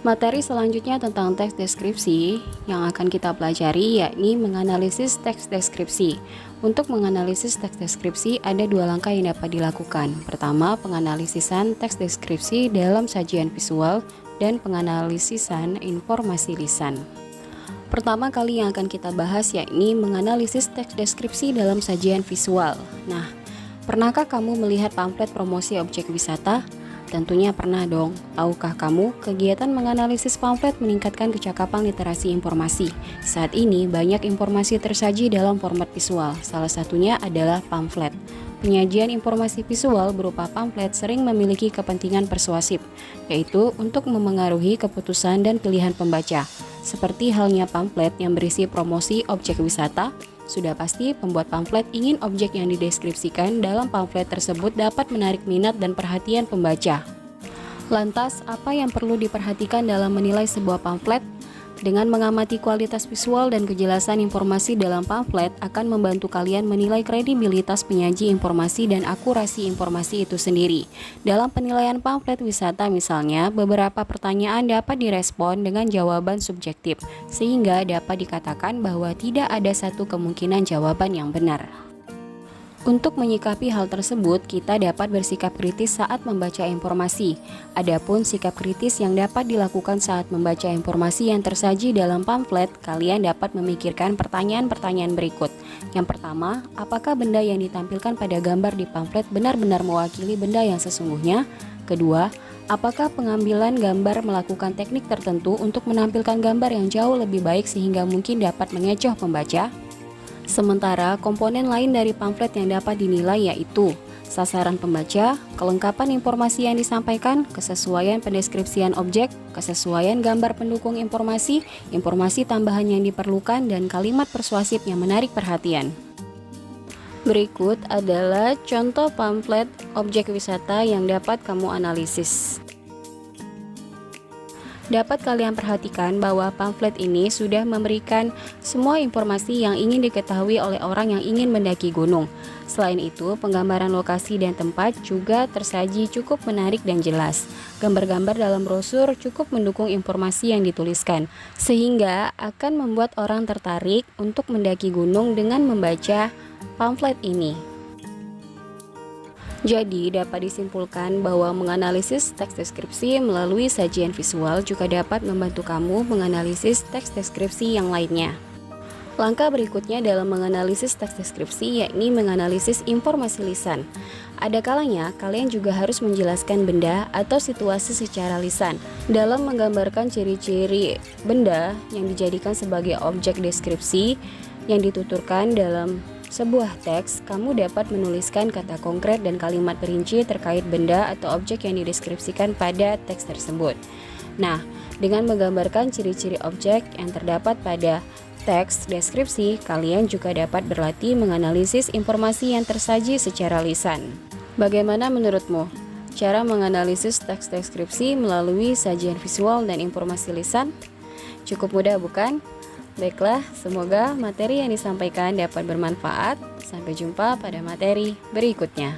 Materi selanjutnya tentang teks deskripsi yang akan kita pelajari yakni menganalisis teks deskripsi. Untuk menganalisis teks deskripsi ada dua langkah yang dapat dilakukan. Pertama, penganalisisan teks deskripsi dalam sajian visual dan penganalisisan informasi lisan. Pertama kali yang akan kita bahas yakni menganalisis teks deskripsi dalam sajian visual. Nah, pernahkah kamu melihat pamflet promosi objek wisata? Tentunya pernah dong. Tahukah kamu, kegiatan menganalisis pamflet meningkatkan kecakapan literasi informasi. Saat ini banyak informasi tersaji dalam format visual, salah satunya adalah pamflet. Penyajian informasi visual berupa pamflet sering memiliki kepentingan persuasif, yaitu untuk memengaruhi keputusan dan pilihan pembaca. Seperti halnya pamflet yang berisi promosi objek wisata, sudah pasti pembuat pamflet ingin objek yang dideskripsikan dalam pamflet tersebut dapat menarik minat dan perhatian pembaca. Lantas, apa yang perlu diperhatikan dalam menilai sebuah pamflet? Dengan mengamati kualitas visual dan kejelasan informasi dalam pamflet akan membantu kalian menilai kredibilitas penyaji informasi dan akurasi informasi itu sendiri. Dalam penilaian pamflet wisata misalnya, beberapa pertanyaan dapat direspon dengan jawaban subjektif, sehingga dapat dikatakan bahwa tidak ada satu kemungkinan jawaban yang benar. Untuk menyikapi hal tersebut, kita dapat bersikap kritis saat membaca informasi. Adapun sikap kritis yang dapat dilakukan saat membaca informasi yang tersaji dalam pamflet, kalian dapat memikirkan pertanyaan-pertanyaan berikut. Yang pertama, apakah benda yang ditampilkan pada gambar di pamflet benar-benar mewakili benda yang sesungguhnya? Kedua, apakah pengambilan gambar melakukan teknik tertentu untuk menampilkan gambar yang jauh lebih baik sehingga mungkin dapat mengecoh pembaca? Sementara komponen lain dari pamflet yang dapat dinilai yaitu sasaran pembaca, kelengkapan informasi yang disampaikan, kesesuaian pendeskripsian objek, kesesuaian gambar pendukung informasi, informasi tambahan yang diperlukan, dan kalimat persuasif yang menarik perhatian. Berikut adalah contoh pamflet objek wisata yang dapat kamu analisis. Dapat kalian perhatikan bahwa pamflet ini sudah memberikan semua informasi yang ingin diketahui oleh orang yang ingin mendaki gunung. Selain itu, penggambaran lokasi dan tempat juga tersaji cukup menarik dan jelas. Gambar-gambar dalam brosur cukup mendukung informasi yang dituliskan, sehingga akan membuat orang tertarik untuk mendaki gunung dengan membaca pamflet ini. Jadi, dapat disimpulkan bahwa menganalisis teks deskripsi melalui sajian visual juga dapat membantu kamu menganalisis teks deskripsi yang lainnya. Langkah berikutnya dalam menganalisis teks deskripsi yakni menganalisis informasi lisan. Ada kalanya kalian juga harus menjelaskan benda atau situasi secara lisan. Dalam menggambarkan ciri-ciri benda yang dijadikan sebagai objek deskripsi yang dituturkan dalam sebuah teks, kamu dapat menuliskan kata konkret dan kalimat perinci terkait benda atau objek yang dideskripsikan pada teks tersebut. Nah, dengan menggambarkan ciri-ciri objek yang terdapat pada teks deskripsi, kalian juga dapat berlatih menganalisis informasi yang tersaji secara lisan. Bagaimana menurutmu cara menganalisis teks deskripsi melalui sajian visual dan informasi lisan? Cukup mudah, bukan? Baiklah, semoga materi yang disampaikan dapat bermanfaat. Sampai jumpa pada materi berikutnya.